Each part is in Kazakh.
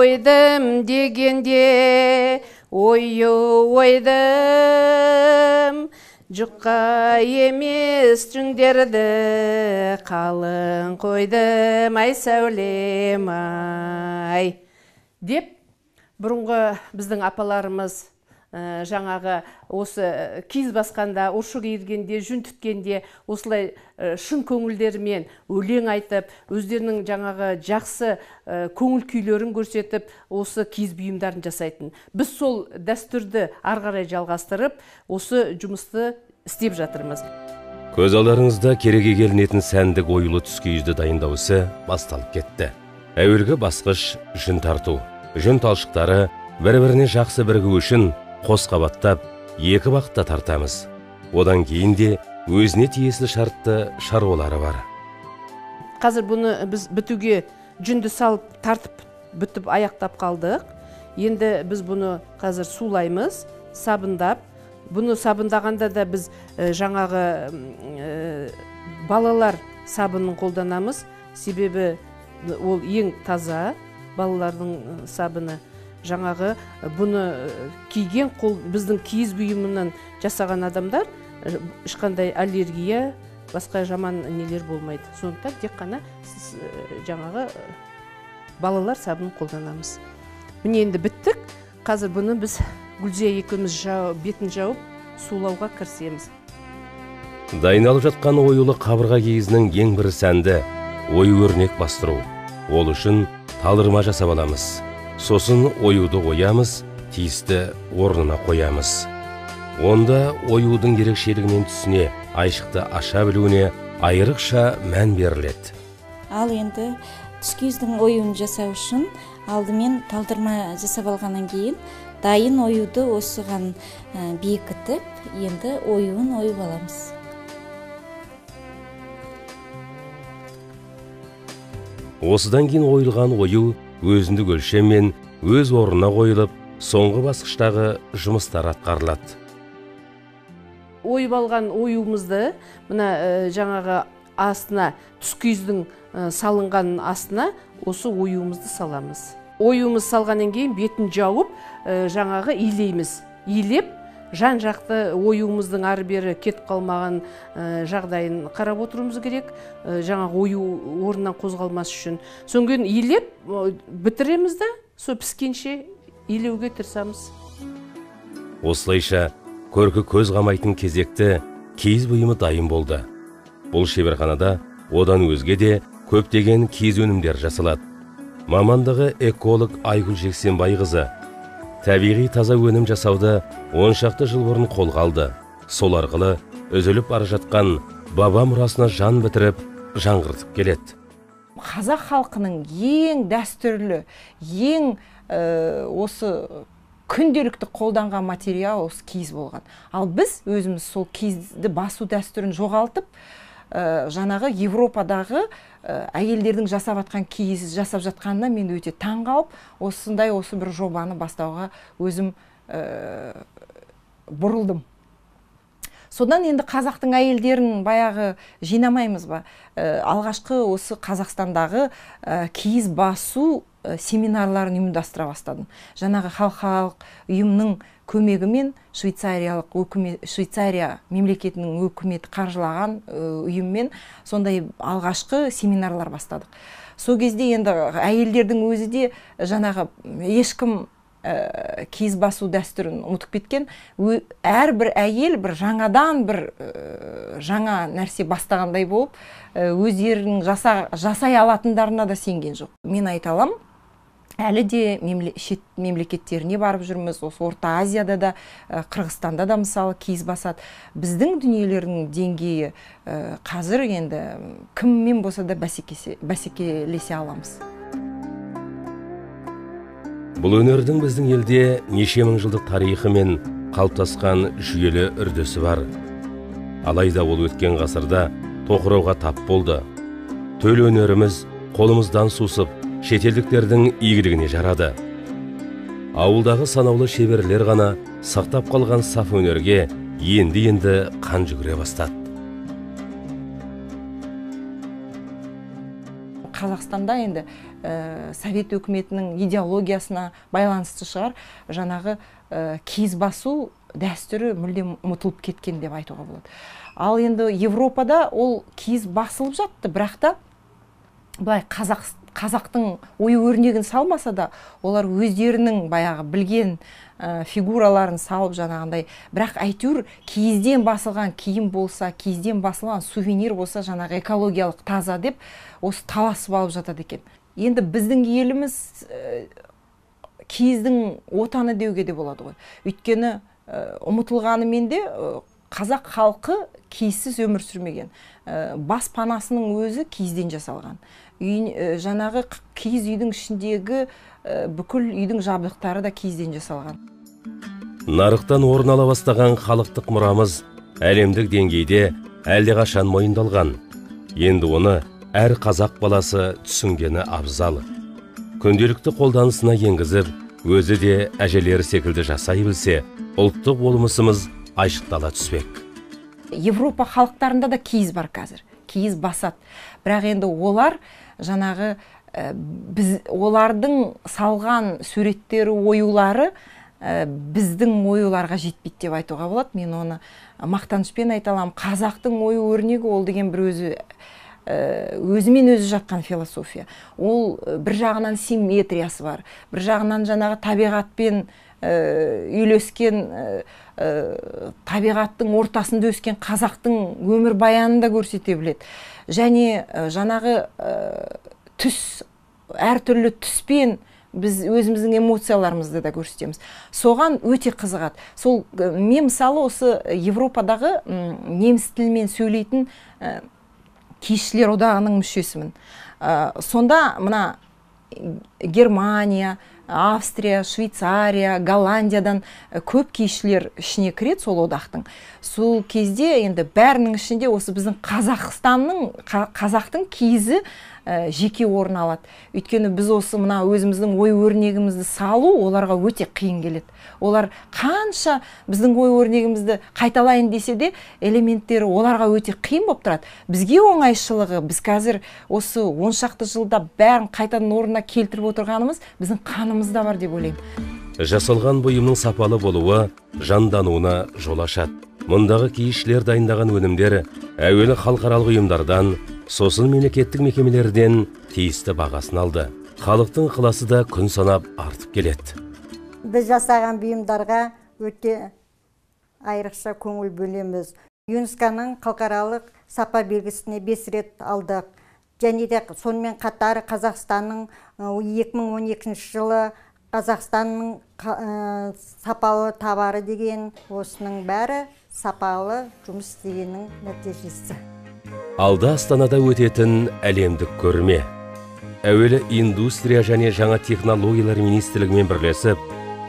Ойдым дегенде, ойдым, жұққа емес жүңдерді, қалың қойдым, ай сәулем, ай. Деп, бұрынғы біздің апаларымыз жаңағы осы киіз басқанда, ұршы киілгенде, жүн түткенде, осылай шын көңілдерімен өлең айтып, өздерінің жаңағы жақсы көңіл күйлерін көрсетіп, осы киіз бұйымдарын жасайтын. Біз сол дәстүрді ары қарай жалғастырып, осы жұмысты істеп жатырмыз. Көз алдарыңызда кереге келінетін сәндік ойлы түс киізді дайындау ісі басталып кетті. Әуелгі басқыш жүн тарту, жүн талшықтары бір-біріне жақсы бірігу үшін қос қабаттап, екі бақытта тартамыз. Одан кейін де өзіне тиесілі шартты шаруалары бар. Қазір бұны біз бітуге жүнді салып, тартып, бітіп аяқтап қалдық. Енді біз бұны қазір сулаймыз, сабындап. Бұны сабындағанда да біз жаңағы балалар сабынын қолданамыз. Себебі ол ең таза балалардың сабыны. Жаңағы бұны киген қол біздің киіз бұйымынан жасаған адамдар ешқандай аллергия, басқа жаман нелер болмайды. Сондықтан тек қана жаңағы балалар сабынын қолданамыз. Міне енді біттік. Қазір бұны біз Гүлзия екеуміз бетін жауып сулауға кірісеміз. Дайындалып жатқан оюлы қабырға киізінің ең бір сәнді ою өрнек бастыру. Ол үшін талдырма жасап аламыз. Сосын оюды оямыз, тиісті орнына қоямыз. Онда оюдың ерекшелігімен түсіне, айшықты аша білуіне айрықша мән беріледі. Ал енді түс киіздің оюын жасау үшін алдымен талдырма жасап алғаннан кейін дайын оюды осыған бекітіп, енді оюын ойып аламыз. Осыдан кейін ойылған ою өзіндік өлшеммен өз орнына қойылып, соңғы басқыштағы жұмыстар атқарылады. Ойып алған оюымызды мына жаңағы астына, түс киіздің салынған астына осы оюымызды саламыз. Оюымыз салғаннан кейін бетін жауып, жаңағы илейміз. Илеп, жан-жақты оюымыздың ары-бері кетіп қалмаған жағдайын қарап отыруымыз керек. Жаңағы ою орнынан қозғалмас үшін. Соңғы илеп, бітіреміз да, сол піскенше илеуге тырысамыз. Осылайша көркі көз қамайтын кезекті киіз бұйымы дайын болды. Бұл шеберханада одан өзге де көптеген киіз өнімдер жасалады. Мамандығы эколог Айгүл Жексенбайқызы табиғи таза өнім жасауды 10 шақты жыл бұрын қолға алды. Сол арқылы үзіліп бара жатқан баба мұрасына жан бітіріп, жаңғыртып келеді. Қазақ халқының ең дәстүрлі, ең осы күнделікті қолданған материал осы киіз болған. Ал біз өзіміз сол киізді басу дәстүрін жоғалтып, жаңағы Европадағы әйелдердің жасап жатқан киіз жасап жатқанына мен өте таң қалып, осындай осы бір жобаны бастауға өзім бұрылдым. Содан енді қазақтың әйелдерін баяғы жинамаймыз ба? Алғашқы осы Қазақстандағы киіз басу семинарларын ұйымдастыра бастадым. Жаңағы халықаралық ұйымның көмегімен Швейцария мемлекетінің өкіметі қаржылаған ұйыммен сондай алғашқы семинарлар бастадық. Сол кезде енді әйелдердің өзі де жаңағы ешкім киіз басу дәстүрін ұмытып кеткен. Әрбір әйел бір жаңадан бір жаңа нәрсе бастағандай болып, өздерінің жасай алатындарына да сенген жоқ. Мен айта алам, әлі де шет мемлекеттеріне барып жүрміз. Осы Орта Азияда да, Қырғызстанда да мысалы киіз басады. Біздің дүниелердің деңгейі қазір енді кіммен болса да бәсекелесе аламыз. Бұл өнердің біздің елде неше мың жылдық тарихы мен қалыптасқан жүйелі үрдісі бар. Алайда ол өткен ғасырда тоқырауға тап болды. Төл өнеріміз қолымыздан сусып, шетелдіктердің игілігіне жарады. ауылдағы санаулы шеберлер ғана сақтап қалған саф өнерге енді қан жүгіре бастады. Қазақстанда енді Совет өкіметінің идеологиясына байланысты шығар, жаңағы киіз басу дәстүрі мүлдем ұмытылып кеткен деп айтуға болады. Ал енді Европада ол киіз басылып жатты, бірақ та былай қазақтың ою өрнегін салмаса да, олар өздерінің баяғы білген фигураларын салып жаңағындай, бірақ әйтеуір киізден басылған киім болса, киізден басылған сувенир болса, жаңағы экологиялық таза деп осы таласып алып жатады екен. Енді біздің еліміз киіздің отаны деуге де болады ғой. Өйткені ұмытылғанымен де қазақ халқы киізсіз өмір сүрмеген. Баспанасының өзі киізден жасалған. Жаңағы киіз үйдің ішіндегі бүкіл үйдің жабдықтары да киізден жасалған. Нарықтан орын ала бастаған халықтық мұрамыз әлемдік деңгейде әлдеқашан мойындалған. Енді оны әр қазақ баласы түсінгені абзал. Күнделікті қолданысына енгізіп, өзі де әжелері секілді жасай білсе, ұлттық болмысымыз айшықтала түспек. Европа халықтарында да киіз бар қазір. Киіз басады. Бірақ енді олар жаңағы олардың салған суреттері, оюлары біздің оюларға жетпейді деп айтуға болады. Мен оны мақтанышпен айта аламын. Қазақтың ою өрнегі ол деген бір өзімен өзі жатқан философия. Ол бір жағынан симметриясы бар, бір жағынан жаңағы табиғатпен үйлескен, табиғаттың ортасында өскен қазақтың өмір баянын да көрсете біледі. Және жаңағы түс, әртүрлі түспен біз өзіміздің эмоцияларымызды да көрсетеміз. Соған өте қызығады. Сол мен мысалы осы Европадағы неміс тілімен сөйлейтін киізшілер одағының мүшесімін. Сонда мына Германия, Австрия, Швейцария, Голландиядан көп киізшілер ішіне кіреді сол одақтың. Сол кезде енді бәрінің ішінде осы біздің қазақтың киізі жеке орын алады. Өйткені біз осы мына өзіміздің ой өрнегімізді салу оларға өте қиын келеді. Олар қанша біздің ой өрнегімізді қайталайын десе де, элементтері оларға өте қиын болып тұрады. Бізге оңайшылығы, біз қазір осы 10 шақты жылда бәрін қайтадан орнына келтіріп отырғанымыз біздің қанымызда бар деп ойлаймын. Жасалған бұйымның сапалы болуы жандануына жол ашады. Мұндағы киізшілер дайындаған өнімдер әуелі халықаралық ұйымдардан, сосын мемлекеттік мекемелерден тиісті бағасын алды. Халықтың ықыласы да күн санап артып келеді. Біз жасаған бұйымдарға өте айрықша көңіл бөлеміз. ЮНЕСКО-ның халықаралық сапа белгісіне 5 рет алдық. Және де сонымен қатар Қазақстанның 2012 жылы Қазақстанның сапалы товары деген осының бәрі сапалы жұмыс істегеннің нәтижесі. Алда Астанада өтетін әлемдік көрме. Әуелі индустрия және жаңа технологиялар министрлігімен бірлесіп,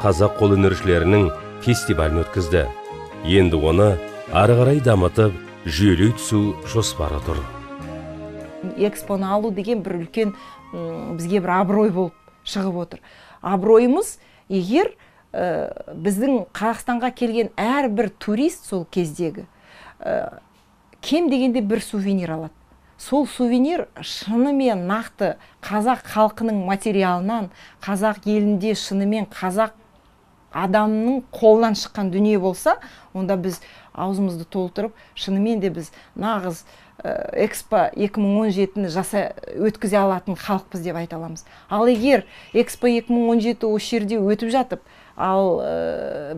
қазақ қолөнершілерінің фестивалін өткізді. Енді оны ары қарай дамытып, жүйелей түсу жоспары тұр. Экспоны алу деген бір үлкен бізге бір абырой болып шығып отыр. Абыройымыз, егер біздің Қазақстанға келген әрбір турист сол кездегі кем дегенде бір сувенир алады. Сол сувенир шынымен нақты қазақ халқының материалынан, қазақ елінде шынымен қазақ адамның қолынан шыққан дүние болса, онда біз аузымызды толтырып, шынымен де біз нағыз Экспо 2017-ні өткізе алатын халықпыз деп айта аламыз. Ал егер Экспо 2017 осы жерде өтіп жатып, ал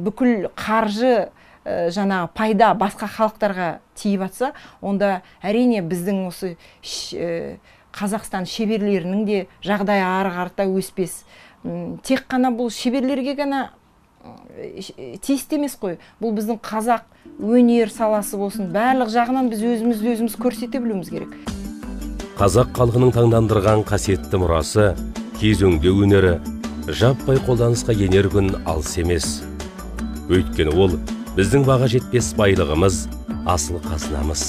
бүкіл қаржы жаңағы пайда басқа халықтарға тиіп жатса, онда әрине біздің осы Қазақстан шеберлерінің де жағдайы ары қарата өспес. Тек қана бұл шеберлерге ғана тиісті емес қой. Бұл біздің қазақ өнер саласы болсын, барлық жағынан біз өзіміз көрсете білуіміз керек. Қазақ халқының таңдандырған қасиетті мұрасы, киіз өңдеу өнері жаппай қолданысқа енер күн алыс емес. Өйткені ол біздің баға жетпес байлығымыз, асыл қазынамыз.